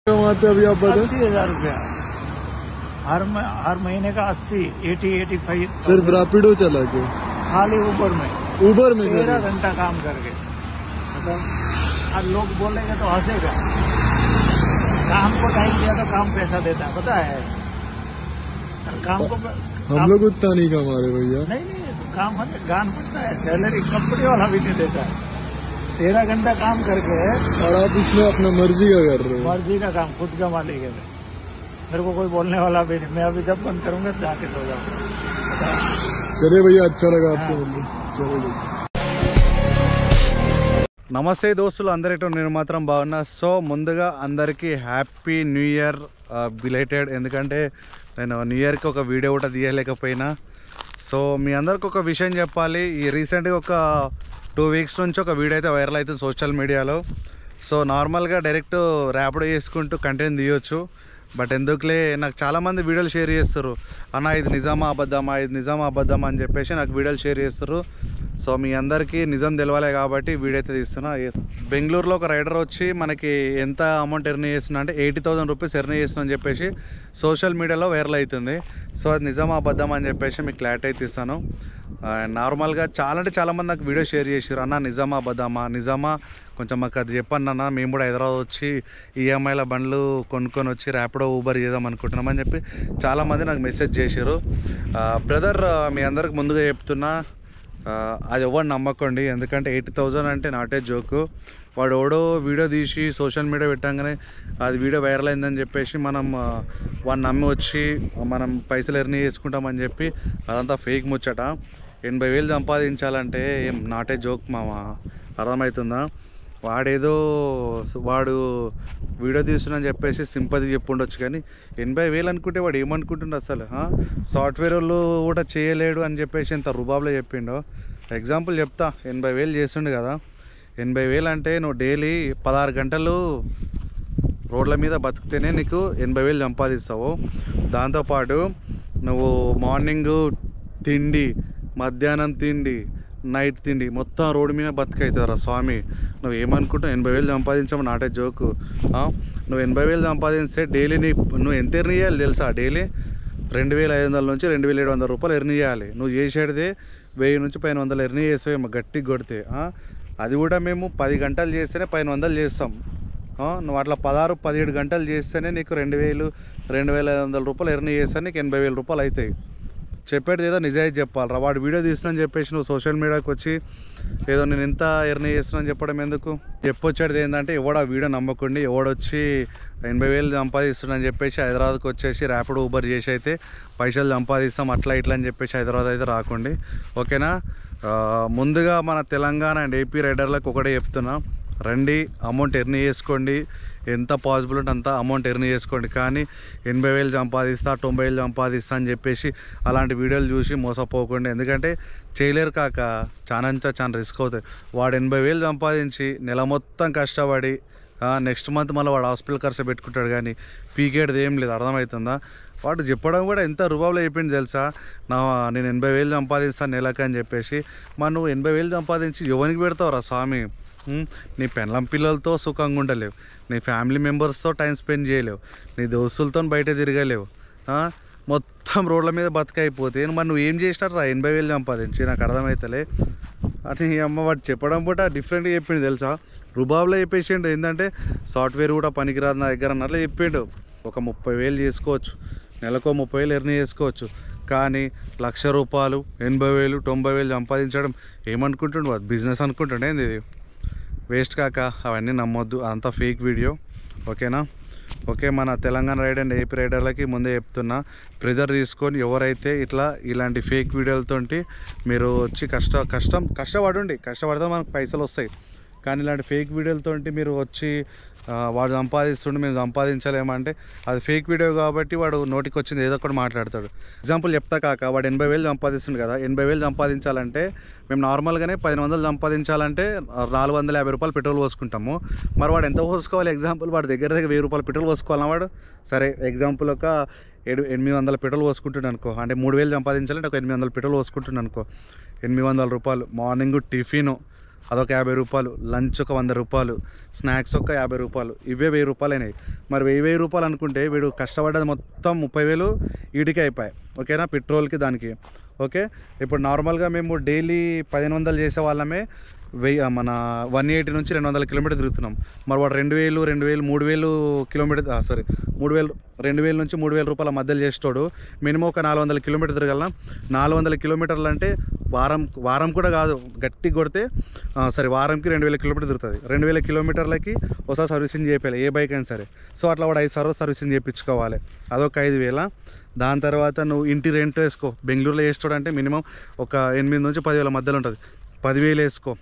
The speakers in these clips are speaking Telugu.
कमाते अभी आप बताएं? 80,000 रुपया हर महीने का 80-85 सिर्फ रैपिडो चला के? खाली ऊबर में 13 घंटा काम करके। मतलब अब लोग बोलेंगे तो हंसेगा। काम को टाइम दिया तो काम पैसा देता है, पता है। काम को हम लोग उतना नहीं कमा रहे भैया। नहीं काम गान पड़ता है, सैलरी कंपनी वाला भी नहीं देता है। 13 घंटा काम करके और आप इसमें अपना मर्जी का कर रहे हो? मर्जी का काम, खुद का मालिक है। मेरे को कोई बोलने वाला भी नहीं। मैं अभी जब बंद करूंगा जाके सो जाऊंगा। चलिए भैया, अच्छा लगा आपसे मिलकर। चलिए నమస్తే దోస్తులు, అందరితో నేను మాత్రం బాగున్నా. సో ముందుగా అందరికీ హ్యాపీ న్యూ ఇయర్ బిలేటెడ్. ఎందుకంటే నేను న్యూ ఇయర్కి ఒక వీడియో కూడా తీయలేకపోయినా. సో మీ అందరికి ఒక విషయం చెప్పాలి. ఈ రీసెంట్గా ఒక 2 వీక్స్ నుంచి ఒక వీడియో అయితే వైరల్ అవుతుంది సోషల్ మీడియాలో. సో నార్మల్గా డైరెక్ట్ ర్యాపిడో చేసుకుంటూ కంటెంట్ తీయొచ్చు. బట్ ఎందుకులే, నాకు చాలామంది వీడియోలు షేర్ చేస్తారు, అన్న ఇది నిజమా అబద్ధమా, ఇది నిజమా అబద్ధమా అని చెప్పేసి నాకు వీడియోలు షేర్ చేస్తారు. సో మీ అందరికీ నిజం తెలవాలి కాబట్టి వీడియో అయితే తీస్తున్నా. బెంగళూరులో ఒక రైడర్ వచ్చి మనకి ఎంత అమౌంట్ ఎర్న్ చేస్తున్నా అంటే 80,000 రూపీస్ ఎర్న్ చేస్తున్నా అని చెప్పేసి సోషల్ మీడియాలో వైరల్ అవుతుంది. సో అది నిజమా అబద్ధమా అని చెప్పేసి మీకు క్లారిటీ అయితే ఇస్తాను. నార్మల్గా చాలామంది నాకు వీడియో షేర్ చేశారు, అన్న నిజమా అబద్ధమా, నిజమా కొంచెం మాకు అది చెప్పండి అన్న, మేము కూడా హైదరాబాద్ వచ్చి ఈఎంఐల బండ్లు కొనుక్కొని వచ్చి ర్యాపిడో ఊబర్ చేద్దాం అనుకుంటున్నామని చెప్పి చాలామంది నాకు మెసేజ్ చేశారు. బ్రదర్, మీ అందరికి ముందుగా చెప్తున్నా, అది ఎవరు నమ్మకండి. ఎందుకంటే 80,000 అంటే నాటే జోకు. వాడు ఎవడో వీడియో తీసి సోషల్ మీడియా పెట్టంగానే అది వీడియో వైరల్ అయిందని చెప్పేసి మనం వాడిని నమ్మి వచ్చి మనం పైసలు ఎర్న్ చేసుకుంటామని చెప్పి అదంతా ఫేక్ ముచ్చట. 80,000 సంపాదించాలంటే ఏం నాటే జోక్ మామ, అర్థమవుతుందా? వాడు వీడియో తీస్తున్నా చెప్పేసి సింపతి చెప్పుండొచ్చు, కానీ 80,000 అనుకుంటే వాడు ఏమనుకుంటుండో అసలు. సాఫ్ట్వేర్ వాళ్ళు కూడా చేయలేడు అని చెప్పేసి ఎంత రుబాబ్లో చెప్పిండో. ఎగ్జాంపుల్ చెప్తా, 80,000 చేస్తుండే కదా. 80,000 అంటే నువ్వు డైలీ 16 గంటలు రోడ్ల మీద బతికితేనే నీకు 80,000 సంపాదిస్తావు. దాంతోపాటు నువ్వు మార్నింగ్ తిండి, మధ్యాహ్నం తిండి, నైట్ తిండి మొత్తం రోడ్డు మీద బతికవుతుందిరా స్వామి. నువ్వు ఏమనుకుంటావు? 80,000 సంపాదించావు నాటే జోకు. నువ్వు 80,000 సంపాదిస్తే డైలీ నువ్వు ఎంత ఎర్న్ చేయాలి తెలుసా? డైలీ 2,500 నుంచి 2,700 రూపాయలు ఎర్న్ చేయాలి. నువ్వు చేసేది 1000 నుంచి 1,100 ఎర్న్ చేసావేమో గట్టిగా కొడితే. అది కూడా మేము 10 గంటలు చేస్తేనే 1,100 చేస్తాం. నువ్వు అట్లా 16-17 గంటలు చేస్తేనే నీకు 2,000, 2,500 రూపాయలు ఎర్న్ చేస్తే నీకు 80,000 రూపాయలు అవుతాయి. చెప్పేది ఏదో నిజాయితీ చెప్పాలరా. వాడు వీడియో తీస్తున్నాను చెప్పేసి నువ్వు సోషల్ మీడియాకి వచ్చి ఏదో నేను ఎంత ఎర్న్ చేస్తున్నాను చెప్పడం ఎందుకు? చెప్పొచ్చేది ఏంటంటే, ఎవడు ఆ వీడియో నమ్మకండి, ఎవడొచ్చి 80,000 సంపాదిస్తున్నాను చెప్పేసి హైదరాబాద్కి వచ్చేసి ర్యాపిడో ఊబర్ చేసి అయితే పైసలు సంపాదిస్తాం అట్లా ఇట్లా అని చెప్పేసి హైదరాబాద్ అయితే రాకండి, ఓకేనా? ముందుగా మన తెలంగాణ అండ్ ఏపీ రైడర్లకు ఒకటే చెప్తున్నా, రండి, అమౌంట్ ఎర్న్ చేసుకోండి, ఎంత పాసిబుల్ ఉంటే అంత అమౌంట్ ఎర్న్ చేసుకోండి. కానీ 80,000 సంపాదిస్తా, 90,000 సంపాదిస్తా అని చెప్పేసి అలాంటి వీడియోలు చూసి మోసపోకండి. ఎందుకంటే చేయలేరు కాక, చాలా రిస్క్ అవుతుంది. వాడు 80,000 సంపాదించి నెల మొత్తం కష్టపడి నెక్స్ట్ మంత్ మళ్ళీ వాడు హాస్పిటల్ ఖర్చు పెట్టుకుంటాడు, కానీ పీకేది ఏం లేదు. అర్థమవుతుందా? వాడు చెప్పడం కూడా ఎంత రుబాబులో చెప్పింది తెలుసా? నేను 80,000 సంపాదిస్తాను నెలకి అని చెప్పేసి. మరి నువ్వు 80,000 సంపాదించి ఎవరికి పెడతావురా స్వామి? నీ పెళ్ళం పిల్లలతో సుఖంగా ఉండలేవు, నీ ఫ్యామిలీ మెంబర్స్తో టైం స్పెండ్ చేయలేవు, నీ దోస్తులతో బయట తిరగలేవు, మొత్తం రోడ్ల మీద బతికైపోతే మరి నువ్వు ఏం చేసినట్రా 80,000 సంపాదించి? నాకు అర్థమవుతలే. అని అమ్మ వాడు చెప్పడం కూడా డిఫరెంట్గా చెప్పిండు తెలుసా? రుబాబ్లో చెప్పేసిండు. ఏంటంటే సాఫ్ట్వేర్ కూడా పనికిరాదు నా దగ్గర అన్నట్లు చెప్పిండు. ఒక 30,000 చేసుకోవచ్చు, నెలకు 30,000 ఎర్న్ చేసుకోవచ్చు. కానీ 1,00,000 రూపాయలు, 80,000, 90,000 సంపాదించడం ఏమనుకుంటుండు? అది బిజినెస్ అనుకుంటుండే ఇది. వేస్ట్ కాక అవన్నీ నమ్మొద్దు, అంతా ఫేక్ వీడియో, ఓకేనా? ఓకే, మన తెలంగాణ రైడర్ అండ్ ఏపీ రైడర్లకి ముందే చెప్తున్నా, ప్రెజర్ తీసుకొని ఎవరైతే ఇలాంటి ఫేక్ వీడియోలతో మీరు వచ్చి కష్టపడితే మనకు పైసలు వస్తాయి. కానీ ఇలాంటి ఫేక్ వీడియోలతో మీరు వచ్చి వాడు సంపాదిస్తుండే మేము సంపాదించలేమంటే అది ఫేక్ వీడియో కాబట్టి వాడు నోటికి వచ్చింది ఏదో ఒకటి మాట్లాడతాడు. ఎగ్జాంపుల్ చెప్తా కాక, వాడు 80,000 సంపాదిస్తుండు కదా. 80,000 సంపాదించాలంటే మేము నార్మల్గానే 1,100 సంపాదించాలంటే 450 రూపాయలు పెట్రోల్ పోసుకుంటాము. మరి వాడు ఎంత పోసుకోవాలి? ఎగ్జాంపుల్ వాడి దగ్గర 1,000 రూపాయలు పెట్రోల్ పోసుకోవాలన్నా వాడు. సరే ఎగ్జాంపుల్ ఒక 800 పెట్రోల్ పోసుకుంటుండే అనుకో, అంటే 3,000 సంపాదించాలంటే ఒక 800 పెట్రోల్ పోసుకుంటుండే అనుకో. 800 రూపాయలు మార్నింగ్ టిఫిను, అదొక 50 రూపాయలు, లంచ్ ఒక 100 రూపాయలు, స్నాక్స్ ఒక 50 రూపాయలు, ఇవే 1000 రూపాయలు అయినాయి. మరి 1000 రూపాయలు అనుకుంటే వీడు కష్టపడ్డది మొత్తం 30,000 వీడికే అయిపోయాయి. ఓకేనా, పెట్రోల్కి దానికి. ఓకే, ఇప్పుడు నార్మల్గా మేము డైలీ 1500 చేసే వాళ్ళమే మన 180 నుంచి 200 కిలోమీటర్ తిరుగుతున్నాం. మరి వాడు 2000, 3000 కిలోమీటర్ 2000 నుంచి 3000 రూపాయల మధ్యలో చేసేటోడు మినిమం ఒక 400 కిలోమీటర్ తిరగలనా. 400 కిలోమీటర్లు అంటే వారం కూడా కాదు, గట్టి కొడితే వారంకి 2000 కిలోమీటర్ తిరుగుతుంది. 2000 కిలోమీటర్లకి ఒకసారి సర్వీసింగ్ చేయాలి, ఏ బైక్ అయినా సరే. సో అట్లా వాడు 5 సార్లు సర్వీసింగ్ చేయించుకోవాలి, అదొక 5000. దాని తర్వాత నువ్వు ఇంటి రెంట్ వేసుకో. బెంగళూరులో వేసుకోవడం అంటే మినిమం ఒక 8 నుంచి 10,000 మధ్యలో ఉంటుంది. 10,000 వేసుకో,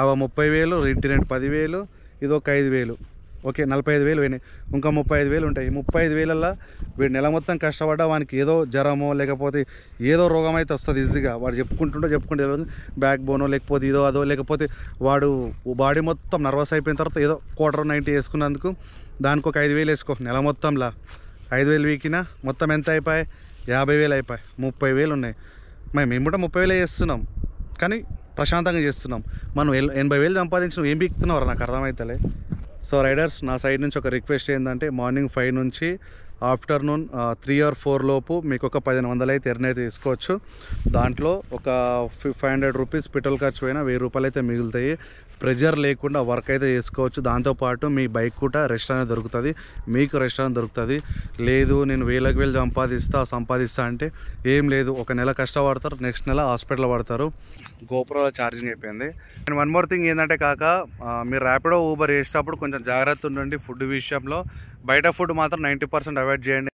అవి 30,000, ఇంటి రెంట్ 10,000, ఇది ఒక 5,000. ఓకే, 45,000 పోయినాయి. ఇంకా 35,000 ఉంటాయి. 35,000 వీడు నెల మొత్తం కష్టపడ్డా వానికి ఏదో జ్వరమో లేకపోతే ఏదో రోగం అయితే వస్తుంది ఈజీగా. వాడు చెప్పుకుంటే బ్యాక్ బోనో లేకపోతే ఇదో అదో, లేకపోతే వాడు బాడీ మొత్తం నర్వస్ అయిపోయిన తర్వాత ఏదో 1/4 వేసుకున్నందుకు దానికి ఒక 5,000 వేసుకో. నెల మొత్తంలా 5,000 వీకినా మొత్తం ఎంత అయిపోయాయి? 50,000 అయిపోయాయి. 30,000 ఉన్నాయి. మేము కూడా 30,000 చేస్తున్నాం, కానీ ప్రశాంతంగా చేస్తున్నాం. మనం 80,000 సంపాదించినాం, ఏం బీక్తున్నావు నాకు అర్థమవుతలే. సో రైడర్స్, నా సైడ్ నుంచి ఒక రిక్వెస్ట్ ఏంటంటే మార్నింగ్ 5 నుంచి ఆఫ్టర్నూన్ 3 or 4 లోపు మీకు ఒక 1,500 అయితే ఎర్న్ అయితే తీసుకోవచ్చు. దాంట్లో ఒక 500 రూపీస్ పెట్రోల్ ఖర్చు పోయినా 1000 రూపాయలు అయితే మిగులుతాయి. ప్రెజర్ లేకుండా వర్క్ అయితే చేసుకోవచ్చు. దాంతోపాటు మీ బైక్ కూడా రెస్ట్ అనేది దొరుకుతుంది, మీకు రెస్ట్ అనేది దొరుకుతుంది. లేదు నేను 1000 సంపాదిస్తా అంటే ఏం లేదు, ఒక నెల కష్టపడతారు, నెక్స్ట్ నెల హాస్పిటల్ పడతారు. గోప్రోలో ఛార్జింగ్ అయిపోయింది. అండ్ వన్ మోర్ థింగ్ ఏంటంటే కాక, మీరు ర్యాపిడో ఊబర్ చేసేటప్పుడు కొంచెం జాగ్రత్త ఉండండి ఫుడ్ విషయంలో. బయట ఫుడ్ మాత్రం 90% అవాయిడ్ చేయండి.